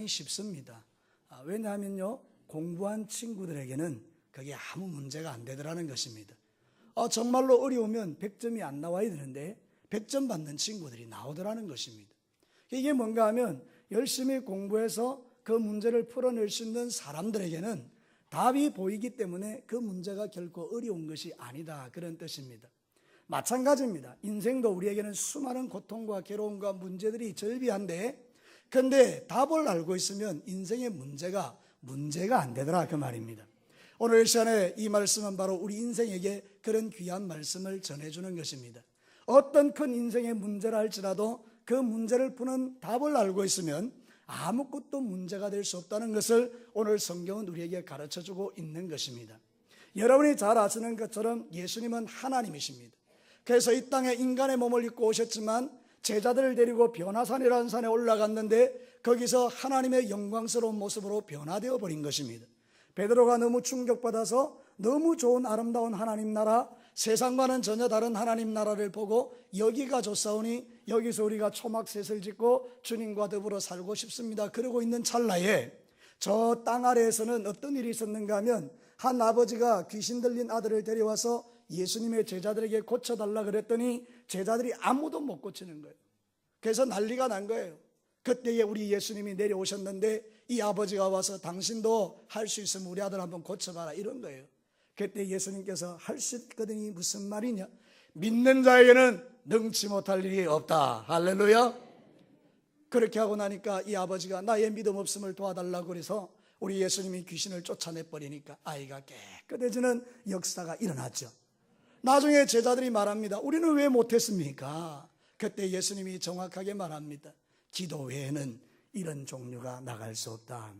쉽습니다. 왜냐하면요, 공부한 친구들에게는 그게 아무 문제가 안 되더라는 것입니다. 정말로 어려우면 100점이 안 나와야 되는데 100점 받는 친구들이 나오더라는 것입니다. 이게 뭔가 하면 열심히 공부해서 그 문제를 풀어낼 수 있는 사람들에게는 답이 보이기 때문에 그 문제가 결코 어려운 것이 아니다, 그런 뜻입니다. 마찬가지입니다. 인생도 우리에게는 수많은 고통과 괴로움과 문제들이 절비한데, 근데 답을 알고 있으면 인생의 문제가 안 되더라, 그 말입니다. 오늘 시간에 이 말씀은 바로 우리 인생에게 그런 귀한 말씀을 전해주는 것입니다. 어떤 큰 인생의 문제라 할지라도 그 문제를 푸는 답을 알고 있으면 아무것도 문제가 될 수 없다는 것을 오늘 성경은 우리에게 가르쳐주고 있는 것입니다. 여러분이 잘 아시는 것처럼 예수님은 하나님이십니다. 그래서 이 땅에 인간의 몸을 입고 오셨지만 제자들을 데리고 변화산이라는 산에 올라갔는데 거기서 하나님의 영광스러운 모습으로 변화되어 버린 것입니다. 베드로가 너무 충격받아서 너무 좋은 아름다운 하나님 나라, 세상과는 전혀 다른 하나님 나라를 보고 여기가 좋사오니 여기서 우리가 초막셋을 짓고 주님과 더불어 살고 싶습니다, 그러고 있는 찰나에 저 땅 아래에서는 어떤 일이 있었는가 하면 한 아버지가 귀신 들린 아들을 데려와서 예수님의 제자들에게 고쳐달라 그랬더니 제자들이 아무도 못 고치는 거예요. 그래서 난리가 난 거예요. 그때에 우리 예수님이 내려오셨는데 이 아버지가 와서 당신도 할 수 있으면 우리 아들 한번 고쳐봐라, 이런 거예요. 그때 예수님께서 할 수 있거든이 무슨 말이냐, 믿는 자에게는 능치 못할 일이 없다. 할렐루야. 그렇게 하고 나니까 이 아버지가 나의 믿음 없음을 도와달라고 그래서 우리 예수님이 귀신을 쫓아내버리니까 아이가 깨끗해지는 역사가 일어났죠. 나중에 제자들이 말합니다. 우리는 왜 못했습니까? 그때 예수님이 정확하게 말합니다. 기도 외에는 이런 종류가 나갈 수 없다.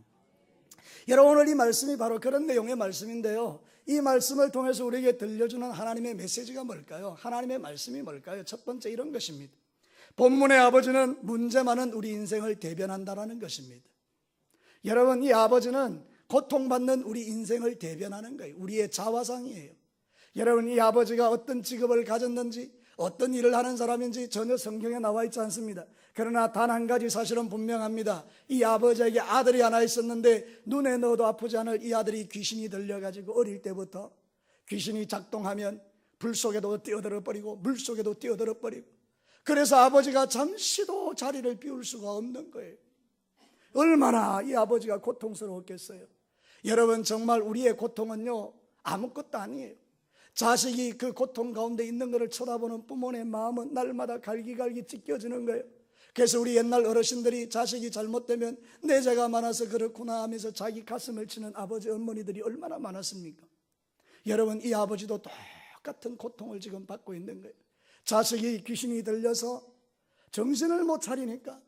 여러분, 오늘 이 말씀이 바로 그런 내용의 말씀인데요, 이 말씀을 통해서 우리에게 들려주는 하나님의 메시지가 뭘까요? 하나님의 말씀이 뭘까요? 첫 번째 이런 것입니다. 본문의 아버지는 문제 많은 우리 인생을 대변한다는 것입니다. 여러분, 이 아버지는 고통받는 우리 인생을 대변하는 거예요. 우리의 자화상이에요. 여러분, 이 아버지가 어떤 직업을 가졌는지 어떤 일을 하는 사람인지 전혀 성경에 나와 있지 않습니다. 그러나 단 한 가지 사실은 분명합니다. 이 아버지에게 아들이 하나 있었는데 눈에 넣어도 아프지 않을 이 아들이 귀신이 들려가지고 어릴 때부터 귀신이 작동하면 불 속에도 뛰어들어 버리고 물 속에도 뛰어들어 버리고, 그래서 아버지가 잠시도 자리를 비울 수가 없는 거예요. 얼마나 이 아버지가 고통스러웠겠어요. 여러분, 정말 우리의 고통은요 아무것도 아니에요. 자식이 그 고통 가운데 있는 것을 쳐다보는 부모의 마음은 날마다 갈기갈기 찢겨지는 거예요. 그래서 우리 옛날 어르신들이 자식이 잘못되면 내 죄가 많아서 그렇구나 하면서 자기 가슴을 치는 아버지 어머니들이 얼마나 많았습니까? 여러분, 이 아버지도 똑같은 고통을 지금 받고 있는 거예요. 자식이 귀신이 들려서 정신을 못 차리니까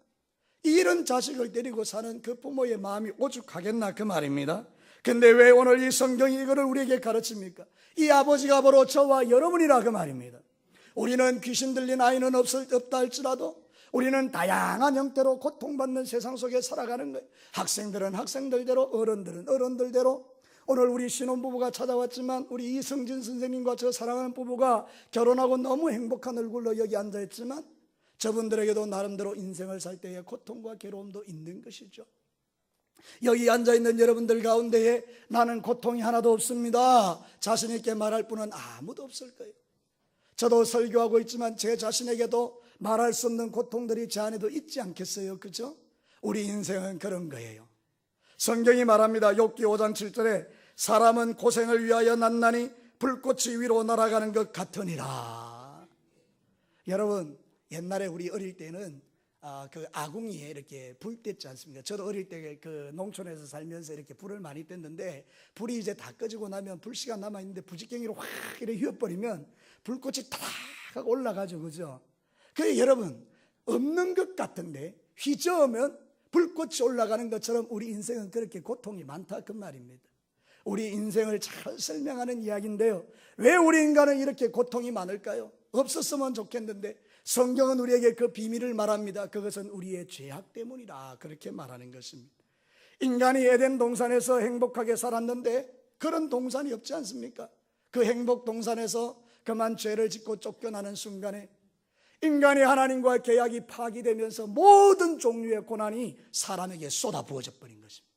이런 자식을 데리고 사는 그 부모의 마음이 오죽하겠나, 그 말입니다. 근데 왜 오늘 이 성경이 이거를 우리에게 가르칩니까? 이 아버지가 바로 저와 여러분이라, 그 말입니다. 우리는 귀신 들린 아이는 없다 할지라도 우리는 다양한 형태로 고통받는 세상 속에 살아가는 거예요. 학생들은 학생들대로, 어른들은 어른들대로. 오늘 우리 신혼부부가 찾아왔지만 우리 이승진 선생님과 저 사랑하는 부부가 결혼하고 너무 행복한 얼굴로 여기 앉아있지만 저분들에게도 나름대로 인생을 살 때의 고통과 괴로움도 있는 것이죠. 여기 앉아있는 여러분들 가운데에 나는 고통이 하나도 없습니다, 자신 있게 말할 분은 아무도 없을 거예요. 저도 설교하고 있지만 제 자신에게도 말할 수 없는 고통들이 제 안에도 있지 않겠어요? 그죠? 우리 인생은 그런 거예요. 성경이 말합니다. 욥기 5장 7절에 사람은 고생을 위하여 났나니 불꽃이 위로 날아가는 것 같으니라. 여러분, 옛날에 우리 어릴 때는 그 아궁이에 이렇게 불 뗐지 않습니까? 저도 어릴 때 그 농촌에서 살면서 이렇게 불을 많이 뗐는데 불이 이제 다 꺼지고 나면 불씨가 남아있는데 부직갱이로 확 이렇게 휘어버리면 불꽃이 타닥 하고 올라가죠, 그죠? 그래, 여러분, 없는 것 같은데 휘저으면 불꽃이 올라가는 것처럼 우리 인생은 그렇게 고통이 많다, 그 말입니다. 우리 인생을 잘 설명하는 이야기인데요, 왜 우리 인간은 이렇게 고통이 많을까요? 없었으면 좋겠는데 성경은 우리에게 그 비밀을 말합니다. 그것은 우리의 죄악 때문이다, 그렇게 말하는 것입니다. 인간이 에덴 동산에서 행복하게 살았는데 그런 동산이 없지 않습니까? 그 행복 동산에서 그만 죄를 짓고 쫓겨나는 순간에 인간이 하나님과 계약이 파기되면서 모든 종류의 고난이 사람에게 쏟아부어져 버린 것입니다.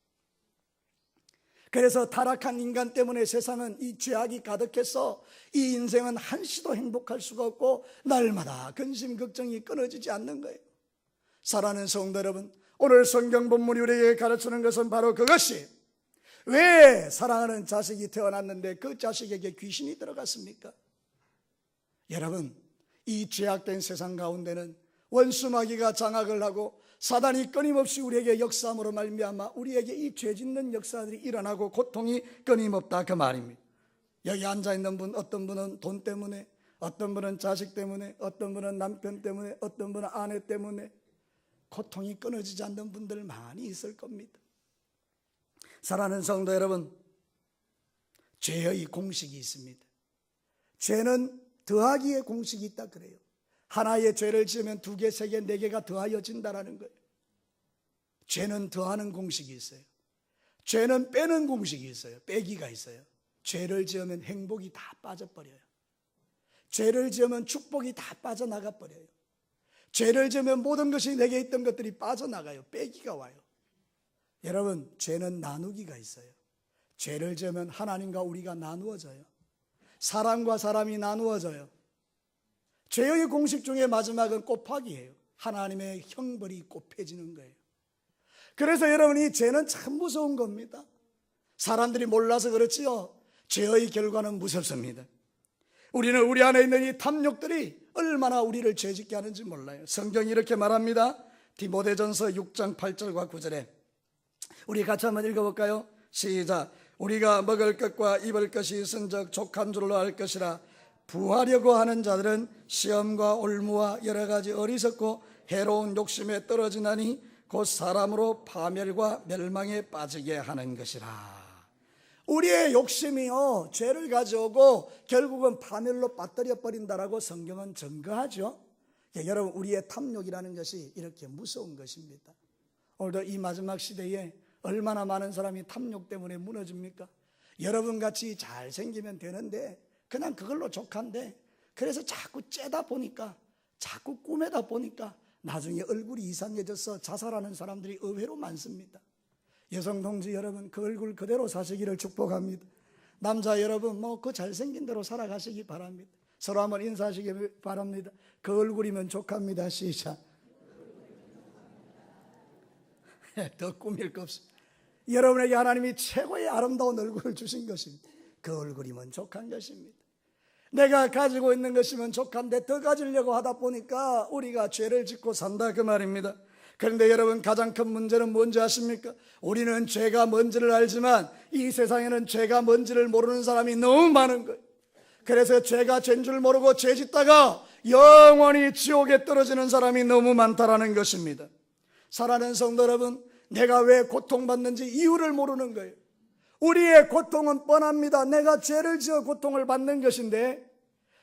그래서 타락한 인간 때문에 세상은 이 죄악이 가득해서 이 인생은 한시도 행복할 수가 없고 날마다 근심 걱정이 끊어지지 않는 거예요. 사랑하는 성도 여러분, 오늘 성경 본문이 우리에게 가르치는 것은 바로 그것이, 왜 사랑하는 자식이 태어났는데 그 자식에게 귀신이 들어갔습니까? 여러분, 이 죄악된 세상 가운데는 원수 마귀가 장악을 하고 사단이 끊임없이 우리에게 역사함으로 말미암아 우리에게 이 죄짓는 역사들이 일어나고 고통이 끊임없다, 그 말입니다. 여기 앉아있는 분, 어떤 분은 돈 때문에, 어떤 분은 자식 때문에, 어떤 분은 남편 때문에, 어떤 분은 아내 때문에 고통이 끊어지지 않는 분들 많이 있을 겁니다. 사랑하는 성도 여러분, 죄의 공식이 있습니다. 죄는 더하기의 공식이 있다 그래요. 하나의 죄를 지으면 2개, 3개, 4개가 더하여진다라는 거예요. 죄는 더하는 공식이 있어요. 죄는 빼는 공식이 있어요. 빼기가 있어요. 죄를 지으면 행복이 다 빠져버려요. 죄를 지으면 축복이 다 빠져나가 버려요. 죄를 지으면 모든 것이 내게 있던 것들이 빠져나가요. 빼기가 와요. 여러분, 죄는 나누기가 있어요. 죄를 지으면 하나님과 우리가 나누어져요. 사람과 사람이 나누어져요. 죄의 공식 중에 마지막은 곱하기예요. 하나님의 형벌이 곱해지는 거예요. 그래서 여러분, 이 죄는 참 무서운 겁니다. 사람들이 몰라서 그렇지요, 죄의 결과는 무섭습니다. 우리는 우리 안에 있는 이 탐욕들이 얼마나 우리를 죄짓게 하는지 몰라요. 성경이 이렇게 말합니다. 디모데전서 6장 8절과 9절에 우리 같이 한번 읽어볼까요? 시작. 우리가 먹을 것과 입을 것이 있은즉 족한 줄로 알 것이라. 부하려고 하는 자들은 시험과 올무와 여러 가지 어리석고 해로운 욕심에 떨어지나니 곧 사람으로 파멸과 멸망에 빠지게 하는 것이라. 우리의 욕심이요, 죄를 가져오고 결국은 파멸로 빠뜨려 버린다라고 성경은 증거하죠. 여러분, 우리의 탐욕이라는 것이 이렇게 무서운 것입니다. 오늘도 이 마지막 시대에 얼마나 많은 사람이 탐욕 때문에 무너집니까? 여러분같이 잘생기면 되는데 그냥 그걸로 족한데, 그래서 자꾸 째다 보니까, 자꾸 꾸매다 보니까 나중에 얼굴이 이상해져서 자살하는 사람들이 의외로 많습니다. 여성 동지 여러분, 그 얼굴 그대로 사시기를 축복합니다. 남자 여러분, 그 잘생긴 대로 살아가시기 바랍니다. 서로 한번 인사하시기 바랍니다. 그 얼굴이면 족합니다. 시작. 더 꾸밀 거 없습니다. 여러분에게 하나님이 최고의 아름다운 얼굴을 주신 것입니다. 그 얼굴이면 족한 것입니다. 내가 가지고 있는 것이면 족한데 더 가지려고 하다 보니까 우리가 죄를 짓고 산다, 그 말입니다. 그런데 여러분, 가장 큰 문제는 뭔지 아십니까? 우리는 죄가 뭔지를 알지만 이 세상에는 죄가 뭔지를 모르는 사람이 너무 많은 거예요. 그래서 죄가 죄인 줄 모르고 죄 짓다가 영원히 지옥에 떨어지는 사람이 너무 많다라는 것입니다. 사랑하는 성도 여러분, 내가 왜 고통받는지 이유를 모르는 거예요. 우리의 고통은 뻔합니다. 내가 죄를 지어 고통을 받는 것인데,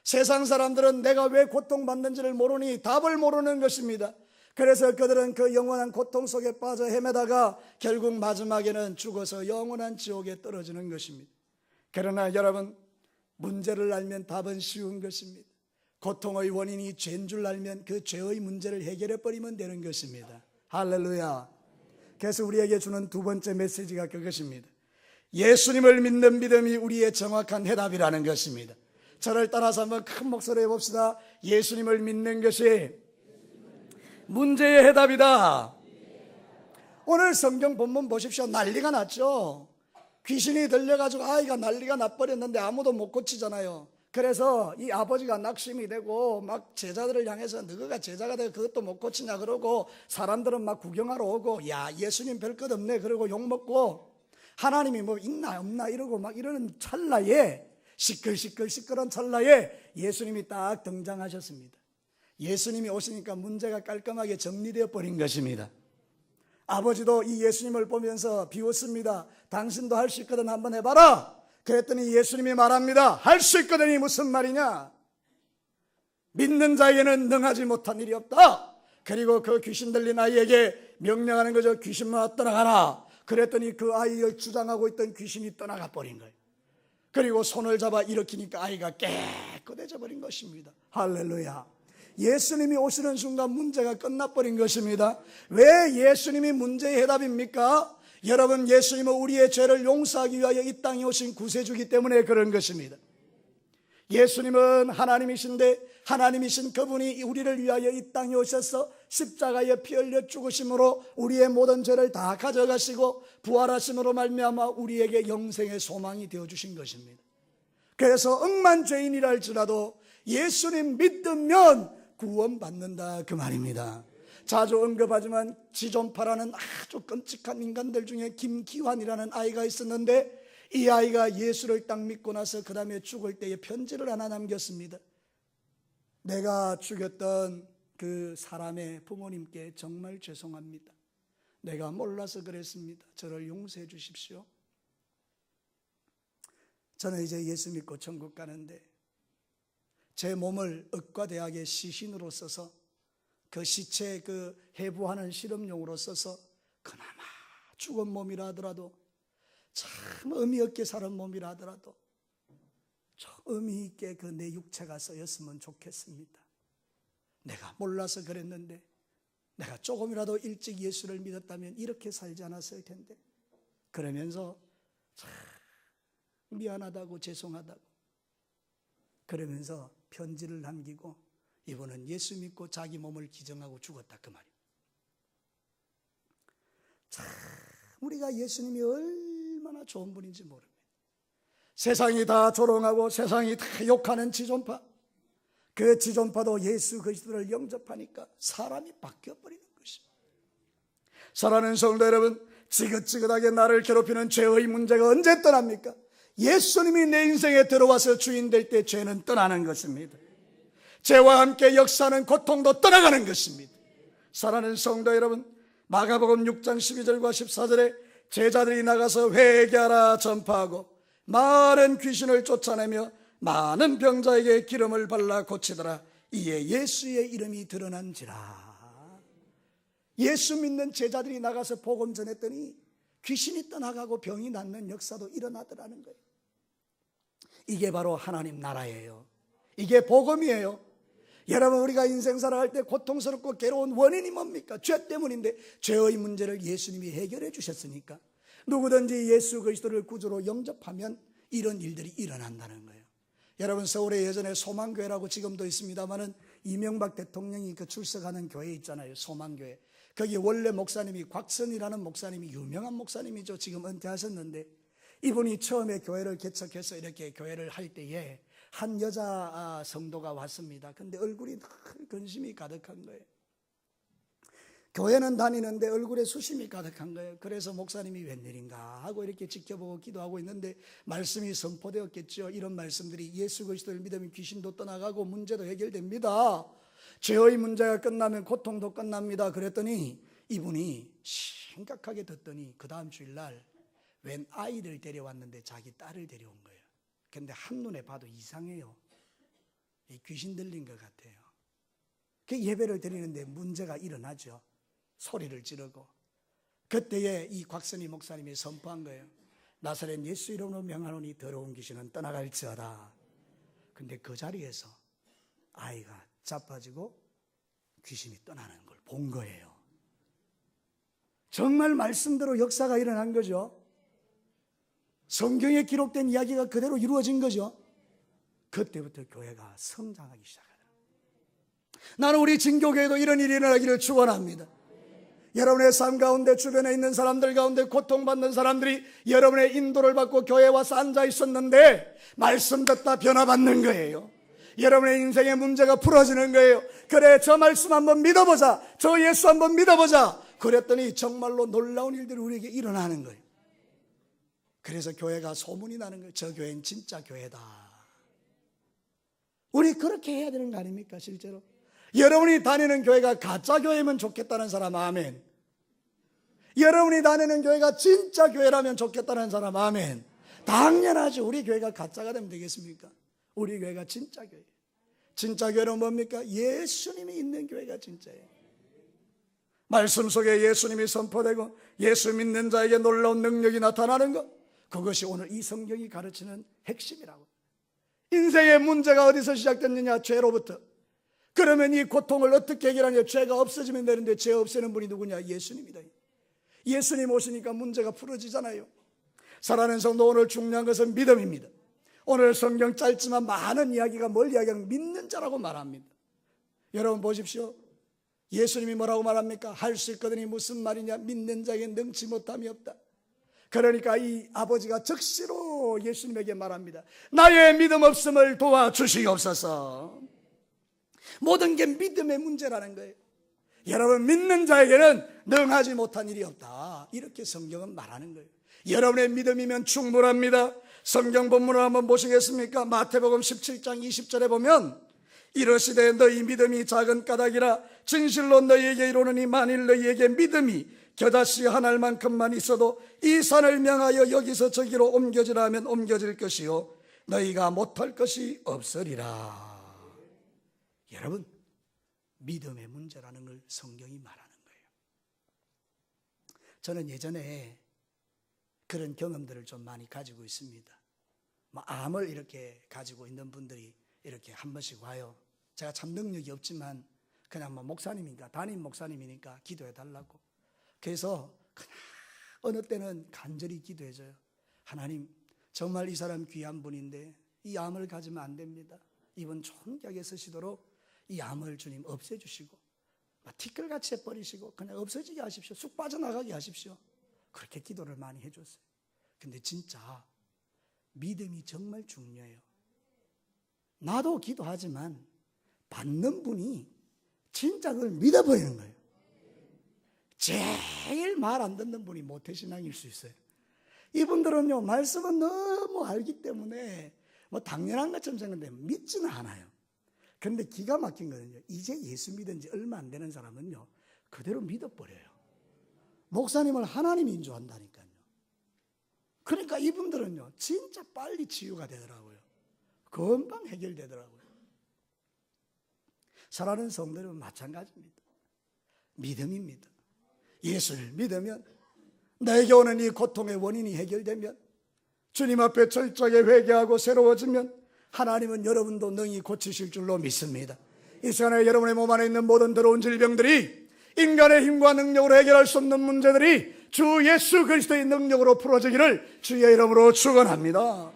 세상 사람들은 내가 왜 고통받는지를 모르니 답을 모르는 것입니다. 그래서 그들은 그 영원한 고통 속에 빠져 헤매다가 결국 마지막에는 죽어서 영원한 지옥에 떨어지는 것입니다. 그러나 여러분, 문제를 알면 답은 쉬운 것입니다. 고통의 원인이 죄인 줄 알면 그 죄의 문제를 해결해 버리면 되는 것입니다. 할렐루야. 그래서 우리에게 주는 두 번째 메시지가 그것입니다. 예수님을 믿는 믿음이 우리의 정확한 해답이라는 것입니다. 저를 따라서 한번 큰 목소리로 해봅시다. 예수님을 믿는 것이 문제의 해답이다. 오늘 성경 본문 보십시오. 난리가 났죠. 귀신이 들려가지고 아이가 난리가 나버렸는데 아무도 못 고치잖아요. 그래서 이 아버지가 낙심이 되고 막 제자들을 향해서 너가 제자가 되고 그것도 못 고치냐 그러고, 사람들은 막 구경하러 오고, 야, 예수님 별 것 없네 그러고 욕먹고, 하나님이 뭐 있나 없나 이러고 막 이러는 찰나에, 시끌시끌한 찰나에 예수님이 딱 등장하셨습니다. 예수님이 오시니까 문제가 깔끔하게 정리되어 버린 것입니다. 아버지도 이 예수님을 보면서 비웃습니다. 당신도 할 수 있거든 한번 해봐라. 그랬더니 예수님이 말합니다. 할 수 있거든이 무슨 말이냐? 믿는 자에게는 능하지 못한 일이 없다. 그리고 그 귀신 들린 아이에게 명령하는 거죠. 귀신만 떠나가라. 그랬더니 그 아이를 주장하고 있던 귀신이 떠나가 버린 거예요. 그리고 손을 잡아 일으키니까 아이가 깨끗해져 버린 것입니다. 할렐루야. 예수님이 오시는 순간 문제가 끝나버린 것입니다. 왜 예수님이 문제의 해답입니까? 여러분, 예수님은 우리의 죄를 용서하기 위하여 이 땅에 오신 구세주이기 때문에 그런 것입니다. 예수님은 하나님이신데 하나님이신 그분이 우리를 위하여 이 땅에 오셔서 십자가에 피 흘려 죽으심으로 우리의 모든 죄를 다 가져가시고 부활하심으로 말미암아 우리에게 영생의 소망이 되어주신 것입니다. 그래서 억만 죄인이라 할지라도 예수님 믿으면 구원받는다 그 말입니다. 자주 언급하지만 지존파라는 아주 끔찍한 인간들 중에 김기환이라는 아이가 있었는데, 이 아이가 예수를 딱 믿고 나서 그 다음에 죽을 때에 편지를 하나 남겼습니다. 내가 죽였던 그 사람의 부모님께 정말 죄송합니다. 내가 몰라서 그랬습니다. 저를 용서해 주십시오. 저는 이제 예수 믿고 천국 가는데 제 몸을 의과대학의 시신으로 써서 그 시체 그 해부하는 실험용으로 써서 그나마 죽은 몸이라 하더라도, 참 의미 없게 사는 몸이라 하더라도 좀 의미 있게 그 내 육체가 쓰였으면 좋겠습니다. 내가 몰라서 그랬는데 내가 조금이라도 일찍 예수를 믿었다면 이렇게 살지 않았을 텐데, 그러면서 참 미안하다고 죄송하다고 그러면서 편지를 남기고, 이분은 예수 믿고 자기 몸을 기증하고 죽었다 그 말이에요. 참 우리가 예수님이 얼마나 좋은 분인지 모릅니다. 세상이 다 조롱하고 세상이 다 욕하는 지존파, 그 지존파도 예수 그리스도를 영접하니까 사람이 바뀌어버리는 것입니다. 사랑하는 성도 여러분, 지긋지긋하게 나를 괴롭히는 죄의 문제가 언제 떠납니까? 예수님이 내 인생에 들어와서 주인 될 때 죄는 떠나는 것입니다. 죄와 함께 역사하는 고통도 떠나가는 것입니다. 사랑하는 성도 여러분, 마가복음 6장 12절과 14절에 제자들이 나가서 회개하라 전파하고 많은 귀신을 쫓아내며 많은 병자에게 기름을 발라 고치더라. 이에 예수의 이름이 드러난지라. 예수 믿는 제자들이 나가서 복음 전했더니 귀신이 떠나가고 병이 낫는 역사도 일어나더라는 거예요. 이게 바로 하나님 나라예요. 이게 복음이에요. 여러분, 우리가 인생 살아갈 때 고통스럽고 괴로운 원인이 뭡니까? 죄 때문인데, 죄의 문제를 예수님이 해결해 주셨으니까 누구든지 예수 그리스도를 구주로 영접하면 이런 일들이 일어난다는 거예요. 여러분, 서울에 예전에 소망교회라고 지금도 있습니다만은 이명박 대통령이 그 출석하는 교회 있잖아요. 소망교회. 거기 원래 목사님이 곽선이라는 목사님이 유명한 목사님이죠. 지금 은퇴하셨는데, 이분이 처음에 교회를 개척해서 이렇게 교회를 할 때에 한 여자 성도가 왔습니다. 근데 얼굴이 늘 근심이 가득한 거예요. 교회는 다니는데 얼굴에 수심이 가득한 거예요. 그래서 목사님이 웬일인가 하고 이렇게 지켜보고 기도하고 있는데 말씀이 선포되었겠죠. 이런 말씀들이 예수 그리스도를 믿으면 귀신도 떠나가고 문제도 해결됩니다. 죄의 문제가 끝나면 고통도 끝납니다. 그랬더니 이분이 심각하게 듣더니 그 다음 주일날 웬 아이를 데려왔는데 자기 딸을 데려온 거예요. 근데 한눈에 봐도 이상해요. 귀신 들린 것 같아요. 그 예배를 드리는데 문제가 일어나죠. 소리를 지르고. 그때에 이 곽선희 목사님이 선포한 거예요. 나사렛 예수 이름으로 명하노니 더러운 귀신은 떠나갈지어다. 근데 그 자리에서 아이가 자빠지고 귀신이 떠나는 걸 본 거예요. 정말 말씀대로 역사가 일어난 거죠. 성경에 기록된 이야기가 그대로 이루어진 거죠. 그때부터 교회가 성장하기 시작하더라고요. 나는 우리 진교교회도 이런 일이 일어나기를 축원합니다. 여러분의 삶 가운데 주변에 있는 사람들 가운데 고통받는 사람들이 여러분의 인도를 받고 교회에 와서 앉아 있었는데 말씀 듣다 변화받는 거예요. 여러분의 인생의 문제가 풀어지는 거예요. 그래, 저 말씀 한번 믿어보자, 저 예수 한번 믿어보자. 그랬더니 정말로 놀라운 일들이 우리에게 일어나는 거예요. 그래서 교회가 소문이 나는 거예요. 저 교회는 진짜 교회다. 우리 그렇게 해야 되는 거 아닙니까? 실제로 여러분이 다니는 교회가 가짜 교회면 좋겠다는 사람 아멘. 여러분이 다니는 교회가 진짜 교회라면 좋겠다는 사람 아멘. 당연하죠. 우리 교회가 가짜가 되면 되겠습니까? 우리 교회가 진짜 교회. 진짜 교회는 뭡니까? 예수님이 있는 교회가 진짜예요. 말씀 속에 예수님이 선포되고 예수 믿는 자에게 놀라운 능력이 나타나는 것, 그것이 오늘 이 성경이 가르치는 핵심이라고. 인생의 문제가 어디서 시작됐느냐? 죄로부터. 그러면 이 고통을 어떻게 해결하냐? 죄가 없어지면 되는데 죄 없애는 분이 누구냐? 예수님이다. 예수님 오시니까 문제가 풀어지잖아요. 사랑하는 성도, 오늘 중요한 것은 믿음입니다. 오늘 성경 짧지만 많은 이야기가 뭘 이야기하면 믿는 자라고 말합니다. 여러분 보십시오. 예수님이 뭐라고 말합니까? 할 수 있거든이 무슨 말이냐? 믿는 자에게 능치 못함이 없다. 그러니까 이 아버지가 적시로 예수님에게 말합니다. 나의 믿음 없음을 도와주시옵소서. 모든 게 믿음의 문제라는 거예요. 여러분, 믿는 자에게는 능하지 못한 일이 없다. 이렇게 성경은 말하는 거예요. 여러분의 믿음이면 충분합니다. 성경 본문을 한번 보시겠습니까? 마태복음 17장 20절에 보면 이르시되 너희 믿음이 작은 까닭이라 진실로 너희에게 이르노니 만일 너희에게 믿음이 겨자씨 한 알만큼만 있어도 이 산을 명하여 여기서 저기로 옮겨지라 하면 옮겨질 것이요 너희가 못할 것이 없으리라. 여러분, 믿음의 문제라는 걸 성경이 말하는 거예요. 저는 예전에 그런 경험들을 좀 많이 가지고 있습니다. 암을 이렇게 가지고 있는 분들이 이렇게 한 번씩 와요. 제가 참 능력이 없지만 그냥 목사님이니까, 담임 목사님이니까 기도해 달라고. 그래서 그냥 어느 때는 간절히 기도해줘요. 하나님, 정말 이 사람 귀한 분인데 이 암을 가지면 안 됩니다. 이번 좋은 격에 서시도록 이 암을 주님 없애주시고 티끌같이 해버리시고 그냥 없어지게 하십시오. 쑥 빠져나가게 하십시오. 그렇게 기도를 많이 해줬어요. 근데 진짜 믿음이 정말 중요해요. 나도 기도하지만 받는 분이 진짜 그걸 믿어버리는 거예요. 제일 말 안 듣는 분이 모태신앙일 수 있어요. 이분들은요, 말씀은 너무 알기 때문에 당연한 것처럼 생각하는데 믿지는 않아요. 그런데 기가 막힌 거는요, 이제 예수 믿은 지 얼마 안 되는 사람은요 그대로 믿어버려요. 목사님을 하나님인 줄 안다니까요. 그러니까 이분들은요 진짜 빨리 치유가 되더라고요. 금방 해결되더라고요. 사랑하는 성도들은 마찬가지입니다. 믿음입니다. 예수를 믿으면, 내게 오는 이 고통의 원인이 해결되면, 주님 앞에 철저하게 회개하고 새로워지면 하나님은 여러분도 능히 고치실 줄로 믿습니다. 이 시간에 여러분의 몸 안에 있는 모든 더러운 질병들이, 인간의 힘과 능력으로 해결할 수 없는 문제들이 주 예수 그리스도의 능력으로 풀어지기를 주의 이름으로 축원합니다.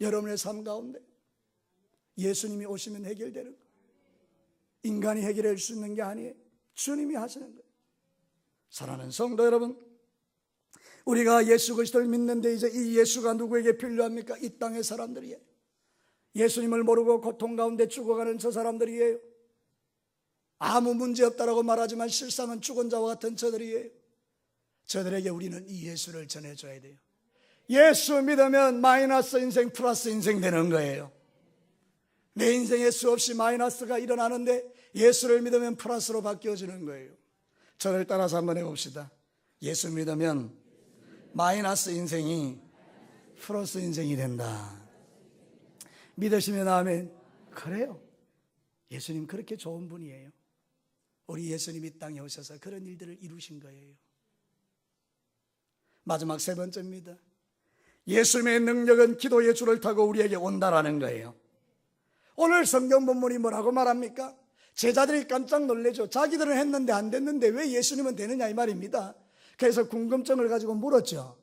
여러분의 삶 가운데 예수님이 오시면 해결되는 거예요. 인간이 해결할 수 있는 게 아니에요. 주님이 하시는 거예요. 사랑하는 성도 여러분, 우리가 예수 그리스도를 믿는데 이제 이 예수가 누구에게 필요합니까? 이 땅의 사람들이에요. 예수님을 모르고 고통 가운데 죽어가는 저 사람들이에요. 아무 문제 없다라고 말하지만 실상은 죽은 자와 같은 저들이에요. 저들에게 우리는 이 예수를 전해줘야 돼요. 예수 믿으면 마이너스 인생 플러스 인생 되는 거예요. 내 인생에 수없이 마이너스가 일어나는데 예수를 믿으면 플러스로 바뀌어지는 거예요. 저를 따라서 한번 해봅시다. 예수 믿으면 마이너스 인생이 플러스 인생이 된다. 믿으시면 아멘. 그래요. 예수님 그렇게 좋은 분이에요. 우리 예수님이 이 땅에 오셔서 그런 일들을 이루신 거예요. 마지막 세 번째입니다. 예수님의 능력은 기도의 줄을 타고 우리에게 온다라는 거예요. 오늘 성경 본문이 뭐라고 말합니까? 제자들이 깜짝 놀래죠. 자기들은 했는데 안 됐는데 왜 예수님은 되느냐 이 말입니다. 그래서 궁금증을 가지고 물었죠.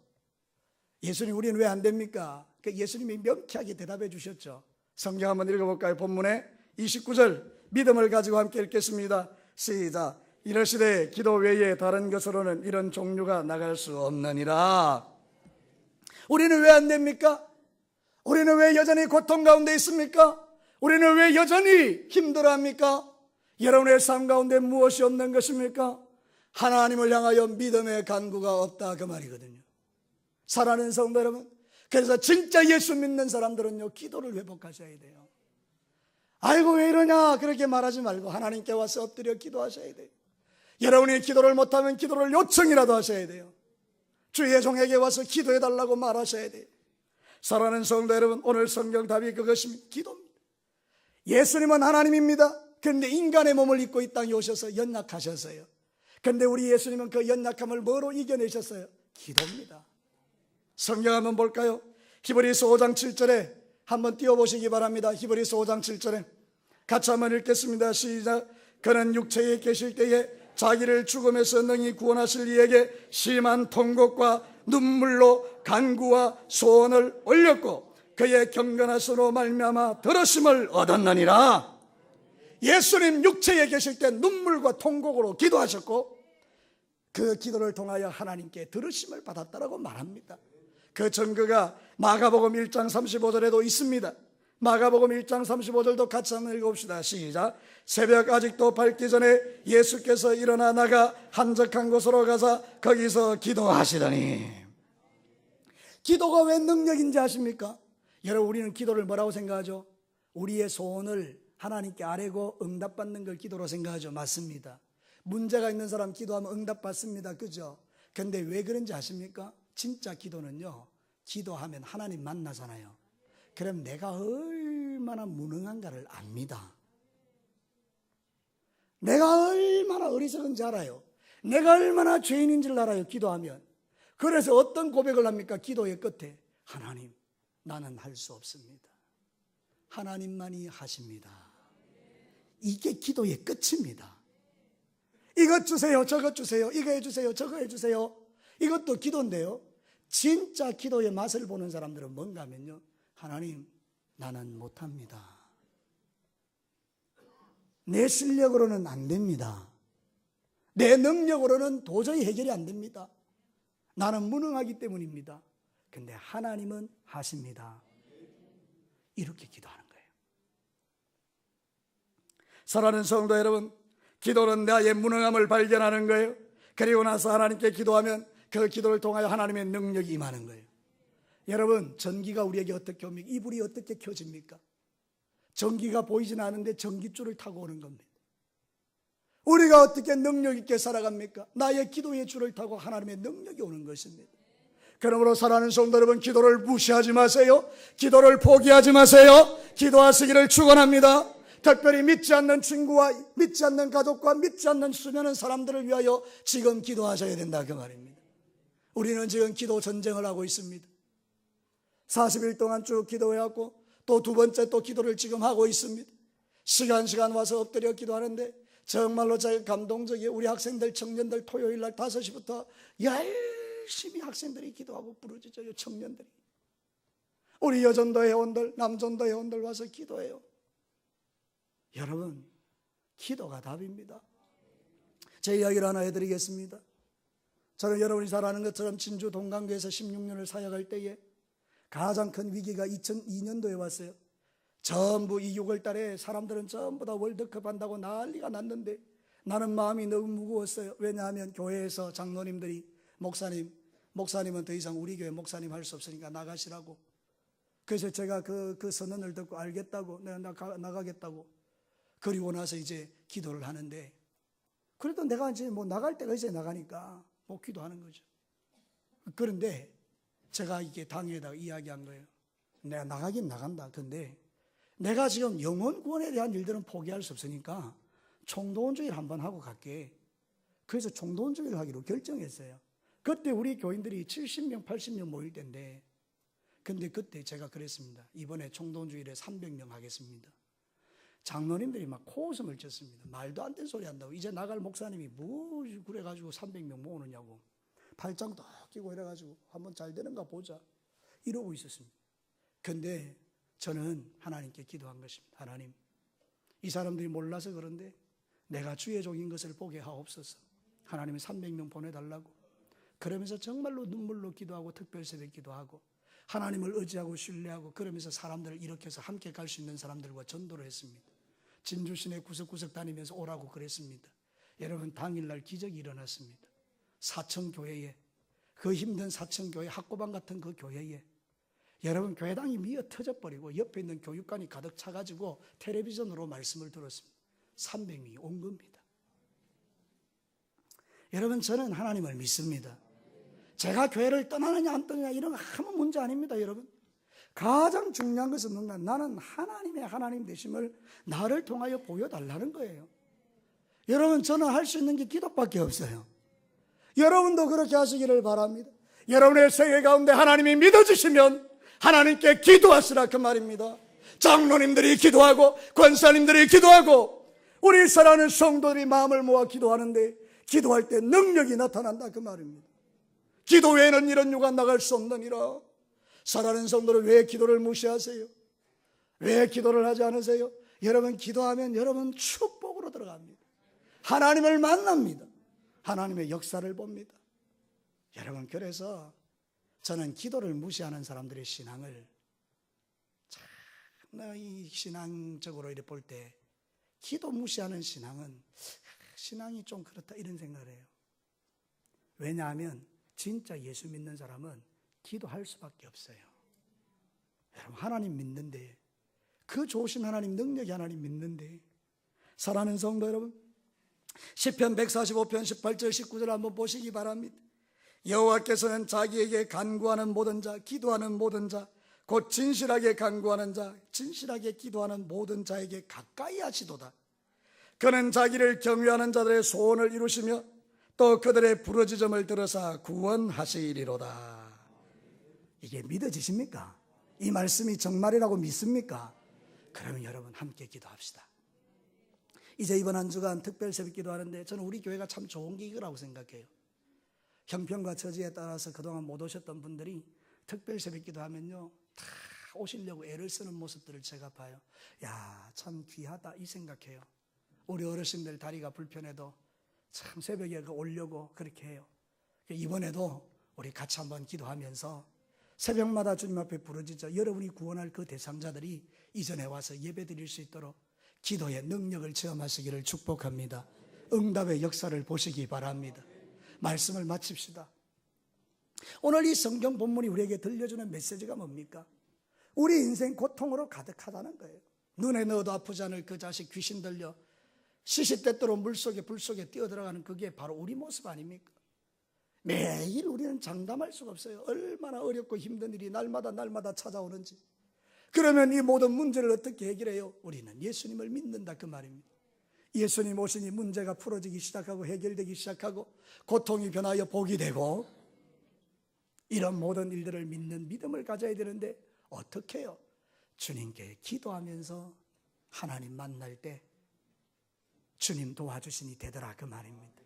예수님, 우리는 왜 안 됩니까? 예수님이 명쾌하게 대답해 주셨죠. 성경 한번 읽어볼까요? 본문에 29절 믿음을 가지고 함께 읽겠습니다. 시작. 이러시되 기도 외에 다른 것으로는 이런 종류가 나갈 수 없느니라. 우리는 왜 안 됩니까? 우리는 왜 여전히 고통 가운데 있습니까? 우리는 왜 여전히 힘들어합니까? 여러분의 삶 가운데 무엇이 없는 것입니까? 하나님을 향하여 믿음의 간구가 없다 그 말이거든요. 사랑하는 성도 여러분, 그래서 진짜 예수 믿는 사람들은요 기도를 회복하셔야 돼요. 아이고 왜 이러냐 그렇게 말하지 말고 하나님께 와서 엎드려 기도하셔야 돼요. 여러분이 기도를 못하면 기도를 요청이라도 하셔야 돼요. 주의 종에게 와서 기도해달라고 말하셔야 돼요. 사랑하는 성도 여러분, 오늘 성경 답이 그것입니다. 기도입니다. 예수님은 하나님입니다. 그런데 인간의 몸을 입고 이 땅에 오셔서 연약하셨어요. 그런데 우리 예수님은 그 연약함을 뭐로 이겨내셨어요? 기도입니다. 성경 한번 볼까요? 히브리서 5장 7절에 한번 띄워보시기 바랍니다. 히브리서 5장 7절에 같이 한번 읽겠습니다. 시작. 그는 육체에 계실 때에 자기를 죽음에서 능히 구원하실 이에게 심한 통곡과 눈물로 간구와 소원을 올렸고 그의 경건하심으로 말미암아 들으심을 얻었느니라. 예수님 육체에 계실 때 눈물과 통곡으로 기도하셨고 그 기도를 통하여 하나님께 들으심을 받았다라고 말합니다. 그 증거가 마가복음 1장 35절에도 있습니다. 마가복음 1장 35절도 같이 한번 읽어봅시다. 시작. 새벽 아직도 밝기 전에 예수께서 일어나 나가 한적한 곳으로 가서 거기서 기도하시더니. 기도가 왜 능력인지 아십니까? 여러분, 우리는 기도를 뭐라고 생각하죠? 우리의 소원을 하나님께 아뢰고 응답받는 걸 기도로 생각하죠. 맞습니다. 문제가 있는 사람 기도하면 응답받습니다. 그죠? 근데 왜 그런지 아십니까? 진짜 기도는요, 기도하면 하나님 만나잖아요. 그럼 내가 얼마나 무능한가를 압니다. 내가 얼마나 어리석은지 알아요. 내가 얼마나 죄인인지를 알아요. 기도하면. 그래서 어떤 고백을 합니까? 기도의 끝에 하나님, 나는 할 수 없습니다. 하나님만이 하십니다. 이게 기도의 끝입니다. 이것 주세요, 저것 주세요, 이거 해주세요, 저거 해주세요. 이것도 기도인데요, 진짜 기도의 맛을 보는 사람들은 뭔가 하면요, 하나님, 나는 못합니다. 내 실력으로는 안 됩니다. 내 능력으로는 도저히 해결이 안 됩니다. 나는 무능하기 때문입니다. 근데 하나님은 하십니다. 이렇게 기도하는 거예요. 사랑하는 성도 여러분, 기도는 나의 무능함을 발견하는 거예요. 그리고 나서 하나님께 기도하면 그 기도를 통하여 하나님의 능력이 임하는 거예요. 여러분, 전기가 우리에게 어떻게 옵니까? 이불이 어떻게 켜집니까? 전기가 보이진 않은데 전기줄을 타고 오는 겁니다. 우리가 어떻게 능력 있게 살아갑니까? 나의 기도의 줄을 타고 하나님의 능력이 오는 것입니다. 그러므로 사랑하는 성도 여러분, 기도를 무시하지 마세요. 기도를 포기하지 마세요. 기도하시기를 축원합니다. 특별히 믿지 않는 친구와 믿지 않는 가족과 믿지 않는 수많은 사람들을 위하여 지금 기도하셔야 된다, 그 말입니다. 우리는 지금 기도 전쟁을 하고 있습니다. 40일 동안 쭉 기도해왔고 또 두 번째 또 기도를 지금 하고 있습니다. 시간 와서 엎드려 기도하는데 정말로 제가 감동적이에요. 우리 학생들, 청년들 토요일 날 5시부터 열심히 학생들이 기도하고 부르짖어요. 청년들이. 우리 여전도 회원들, 남전도 회원들 와서 기도해요. 여러분, 기도가 답입니다. 제 이야기를 하나 해드리겠습니다. 저는 여러분이 잘 아는 것처럼 진주 동강교에서 16년을 사역할 때에 가장 큰 위기가 2002년도에 왔어요. 전부 이 6월 달에 사람들은 전부 다 월드컵 한다고 난리가 났는데 나는 마음이 너무 무거웠어요. 왜냐하면 교회에서 장로님들이 목사님은 더 이상 우리 교회 목사님 할 수 없으니까 나가시라고. 그래서 제가 그 선언을 듣고 알겠다고, 내가 나가겠다고. 그리고 나서 이제 기도를 하는데, 그래도 내가 이제 뭐 나갈 때가 이제 나가니까 뭐 기도하는 거죠. 그런데 제가 이게 당회에다가 이야기한 거예요. 내가 나가긴 나간다. 근데 내가 지금 영혼 구원에 대한 일들은 포기할 수 없으니까 총동원주의를 한번 하고 갈게. 그래서 총동원주의를 하기로 결정했어요. 그때 우리 교인들이 70명, 80명 모일 때인데, 근데 그때 제가 그랬습니다. 이번에 총동원주의를 300명 하겠습니다. 장로님들이 막 코웃음을 쳤습니다. 말도 안 되는 소리 한다고. 이제 나갈 목사님이 뭐 그래가지고 300명 모으느냐고. 팔짱도 끼고 이래가지고 한번 잘 되는가 보자 이러고 있었습니다. 근데 저는 하나님께 기도한 것입니다. 하나님, 이 사람들이 몰라서 그런데 내가 주의 종인 것을 보게 하옵소서. 하나님이 300명 보내달라고. 그러면서 정말로 눈물로 기도하고 특별새벽 기도하고 하나님을 의지하고 신뢰하고 그러면서 사람들을 일으켜서 함께 갈 수 있는 사람들과 전도를 했습니다. 진주 시내 구석구석 다니면서 오라고 그랬습니다. 여러분, 당일날 기적이 일어났습니다. 사천교회에, 그 힘든 사천교회 학고방 같은 그 교회에 여러분, 교회당이 미어 터져버리고 옆에 있는 교육관이 가득 차가지고 텔레비전으로 말씀을 들었습니다. 300명이 온 겁니다. 여러분, 저는 하나님을 믿습니다. 제가 교회를 떠나느냐 안 떠나느냐 이런 거 아무 문제 아닙니다. 여러분, 가장 중요한 것은 뭔가, 나는 하나님의 하나님 되심을 나를 통하여 보여달라는 거예요. 여러분, 저는 할 수 있는 게 기도밖에 없어요. 여러분도 그렇게 하시기를 바랍니다. 여러분의 생애 가운데 하나님이 믿어주시면 하나님께 기도하시라, 그 말입니다. 장로님들이 기도하고 권사님들이 기도하고 우리 사랑하는 성도들이 마음을 모아 기도하는데 기도할 때 능력이 나타난다 그 말입니다. 기도 외에는 이런 유가 나갈 수 없느니라. 사랑하는 성도들, 왜 기도를 무시하세요? 왜 기도를 하지 않으세요? 여러분 기도하면 여러분 축복으로 들어갑니다. 하나님을 만납니다. 하나님의 역사를 봅니다. 여러분, 그래서 저는 기도를 무시하는 사람들의 신앙을 이 신앙적으로 이렇게 볼 때 기도 무시하는 신앙은 신앙이 좀 그렇다 이런 생각을 해요. 왜냐하면 진짜 예수 믿는 사람은 기도할 수밖에 없어요. 여러분, 하나님 믿는데, 그 좋으신 하나님, 능력이 하나님 믿는데, 사랑하는 성도 여러분, 시편 145편 18절 19절 한번 보시기 바랍니다. 여호와께서는 자기에게 간구하는 모든 자, 기도하는 모든 자, 곧 진실하게 간구하는 자, 진실하게 기도하는 모든 자에게 가까이 하시도다. 그는 자기를 경외하는 자들의 소원을 이루시며 또 그들의 부르짖음을 들으사 구원하시리로다. 이게 믿어지십니까? 이 말씀이 정말이라고 믿습니까? 그러면 여러분 함께 기도합시다. 이제 이번 한 주간 특별 새벽 기도하는데 저는 우리 교회가 참 좋은 기회라고 생각해요. 형편과 처지에 따라서 그동안 못 오셨던 분들이 특별 새벽 기도하면요 다 오시려고 애를 쓰는 모습들을 제가 봐요. 야, 참 귀하다 이 생각해요. 우리 어르신들 다리가 불편해도 참 새벽에 오려고 그렇게 해요. 이번에도 우리 같이 한번 기도하면서 새벽마다 주님 앞에 부르짖어 여러분이 구원할 그 대상자들이 이전에 와서 예배 드릴 수 있도록 기도의 능력을 체험하시기를 축복합니다. 응답의 역사를 보시기 바랍니다. 말씀을 마칩시다. 오늘 이 성경 본문이 우리에게 들려주는 메시지가 뭡니까? 우리 인생 고통으로 가득하다는 거예요. 눈에 넣어도 아프지 않을 그 자식 귀신 들려 시시때때로 물속에 불속에 뛰어들어가는 그게 바로 우리 모습 아닙니까? 매일 우리는 장담할 수가 없어요. 얼마나 어렵고 힘든 일이 날마다 찾아오는지. 그러면 이 모든 문제를 어떻게 해결해요? 우리는 예수님을 믿는다 그 말입니다. 예수님 오시니 문제가 풀어지기 시작하고 해결되기 시작하고 고통이 변하여 복이 되고, 이런 모든 일들을 믿는 믿음을 가져야 되는데 어떻게 해요? 주님께 기도하면서 하나님 만날 때 주님 도와주시니 되더라 그 말입니다.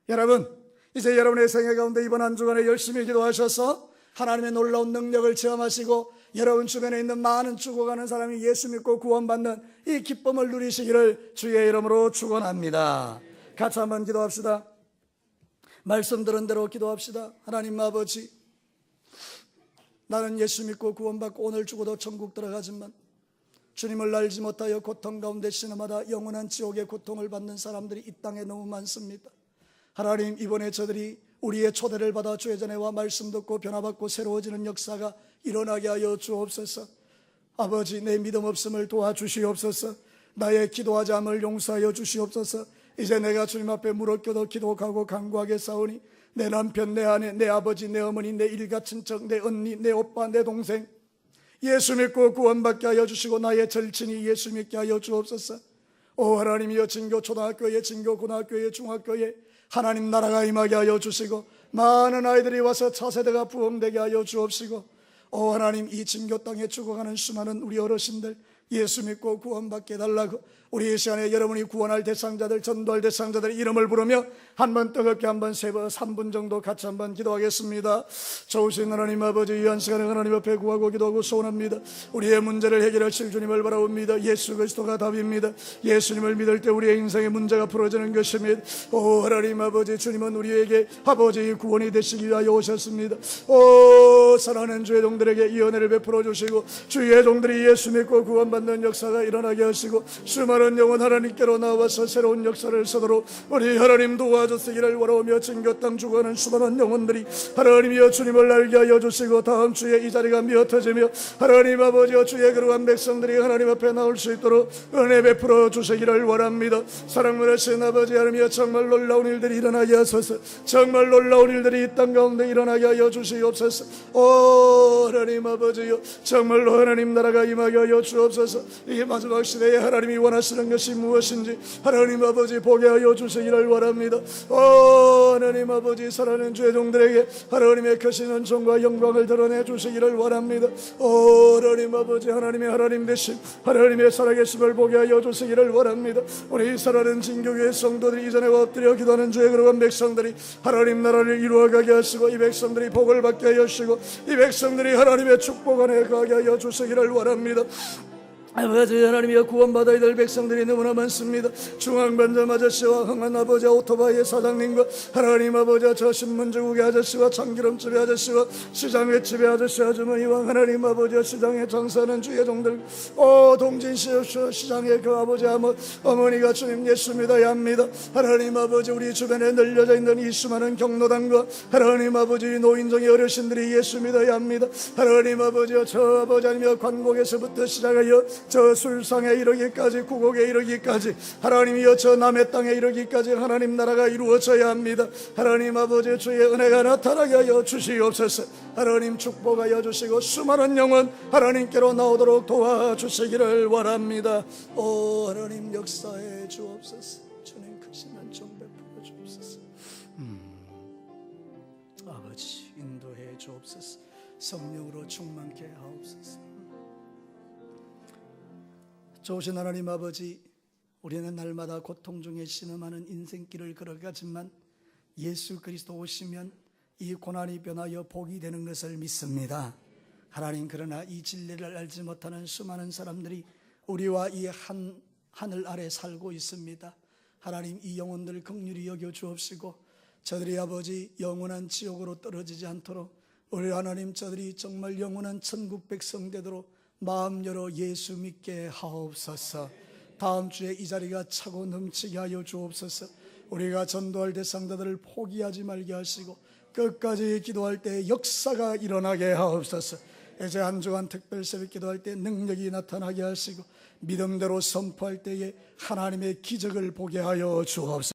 여러분, 이제 여러분의 생애 가운데 이번 한 주간에 열심히 기도하셔서 하나님의 놀라운 능력을 체험하시고 여러분 주변에 있는 많은 죽어가는 사람이 예수 믿고 구원받는 이 기쁨을 누리시기를 주의 이름으로 축원합니다. 같이 한번 기도합시다. 말씀 들은 대로 기도합시다. 하나님 아버지, 나는 예수 믿고 구원받고 오늘 죽어도 천국 들어가지만 주님을 알지 못하여 고통 가운데 신음하다 영원한 지옥의 고통을 받는 사람들이 이 땅에 너무 많습니다. 하나님, 이번에 저들이 우리의 초대를 받아 주의 전에 와 말씀 듣고 변화받고 새로워지는 역사가 일어나게 하여 주옵소서. 아버지, 내 믿음 없음을 도와주시옵소서. 나의 기도하지 않음을 용서하여 주시옵소서. 이제 내가 주님 앞에 무릎 꿇어 기도하고 간구하게 싸우니 내 남편, 내 아내, 내 아버지, 내 어머니, 내 일가 친척, 내 언니, 내 오빠, 내 동생 예수 믿고 구원받게 하여 주시고 나의 절친이 예수 믿게 하여 주옵소서. 오 하나님이여, 진교 초등학교에, 진교 고등학교에, 중학교에 하나님 나라가 임하게 하여 주시고 많은 아이들이 와서 차세대가 부흥되게 하여 주옵시고, 오 하나님, 이 진교 땅에 죽어가는 수많은 우리 어르신들 예수 믿고 구원받게 해달라고 우리 이 시간에 여러분이 구원할 대상자들, 전도할 대상자들 이름을 부르며 한번 뜨겁게 한번 3분 정도 같이 한번 기도하겠습니다. 좋으신 하나님 아버지, 이 한 시간에 하나님 앞에 구하고 기도하고 소원합니다. 우리의 문제를 해결하실 주님을 바라옵니다. 예수 그리스도가 답입니다. 예수님을 믿을 때 우리의 인생의 문제가 풀어지는 것입니다. 오 하나님 아버지, 주님은 우리에게 아버지 구원이 되시기 위하여 오셨습니다. 오 사랑하는 주의 종들에게 이 은혜를 베풀어 주시고 주의 종들이 예수 믿고 구원받는 역사가 일어나게 하시고 수많은 영혼 하나님께로 나와서 새로운 역사를 서도록 우리 하나님 도와주시기를 원하오며 진교 땅 죽어가는 수많은 영혼들이 하나님이여 주님을 알게 하여 주시고 다음 주에 이 자리가 미어터지며 하나님 아버지여 주의 거룩한 백성들이 하나님 앞에 나올 수 있도록 은혜 베풀어 주시기를 원합니다. 사랑하신 아버지 하나님이여, 정말 놀라운 일들이 일어나게 하소서. 정말 놀라운 일들이 이 땅 가운데 일어나게 하여 주시옵소서. 오 하나님 아버지요, 정말로 하나님 나라가 임하게 하여 주옵소서. 이 마지막 시대에 하나님이 원하시는 것이 무엇인지 하나님 아버지 보게 하여 주시기를 원합니다. 하나님 아버지, 사랑하는 죄종들에게 하나님의 크신 은총과 영광을 드러내 주시기를 원합니다. 하나님 아버지, 하나님의 하나님 되심, 하나님의 살아계심을 보게 하여 주시기를 원합니다. 우리 사랑하는 진교교회 성도들이 이전에 엎드려 기도하는 주의 거룩한 백성들이 하나님 나라를 이루어가게 하시고, 이 백성들이 복을 받게 하여 주시고, 이 백성들이 하나님의 축복 안에 가게 하여 주시기를 원합니다. 아버지 하나님이여, 구원받아야 될 백성들이 너무나 많습니다. 중앙반점 아저씨와 흥한 아버지, 오토바이의 사장님과 하나님 아버지, 저 신문지국의 아저씨와 참기름집의 아저씨와 시장의 집의 아저씨 아주머니와 하나님 아버지, 시장에 장사하는 주의 종들, 동진시에서 시장의 그 아버지 어머니가 주님 예수 믿어야 합니다. 하나님 아버지, 우리 주변에 널려져 있는 이 수많은 경로당과 하나님 아버지 노인정의 어르신들이 예수 믿어야 합니다. 하나님 아버지, 저 아버지 아니며 관곡에서부터 시작하여 저 술상에 이르기까지, 구곡에 이르기까지, 하나님이여 저 남의 땅에 이르기까지 하나님 나라가 이루어져야 합니다. 하나님 아버지, 주의 은혜가 나타나게 하여 주시옵소서. 하나님 축복하여 주시고 수많은 영혼 하나님께로 나오도록 도와주시기를 원합니다. 하나님 역사해 주옵소서. 주님 크신 은총 베풀어 주옵소서. 아버지 인도해 주옵소서. 성령으로 충만케 하옵소서. 좋으신 하나님 아버지, 우리는 날마다 고통 중에 신음하는 인생길을 걸어가지만 예수 그리스도 오시면 이 고난이 변하여 복이 되는 것을 믿습니다. 하나님, 그러나 이 진리를 알지 못하는 수많은 사람들이 우리와 이 하늘 아래 살고 있습니다. 하나님, 이 영혼들 긍휼히 여겨 주옵시고 저들이 아버지 영원한 지옥으로 떨어지지 않도록, 우리 하나님 저들이 정말 영원한 천국 백성 되도록 마음 열어 예수 믿게 하옵소서. 다음 주에 이 자리가 차고 넘치게 하여 주옵소서. 우리가 전도할 대상자들을 포기하지 말게 하시고 끝까지 기도할 때 역사가 일어나게 하옵소서. 이제 한 주간 특별 새벽 기도할 때 능력이 나타나게 하시고 믿음대로 선포할 때에 하나님의 기적을 보게 하여 주옵소서.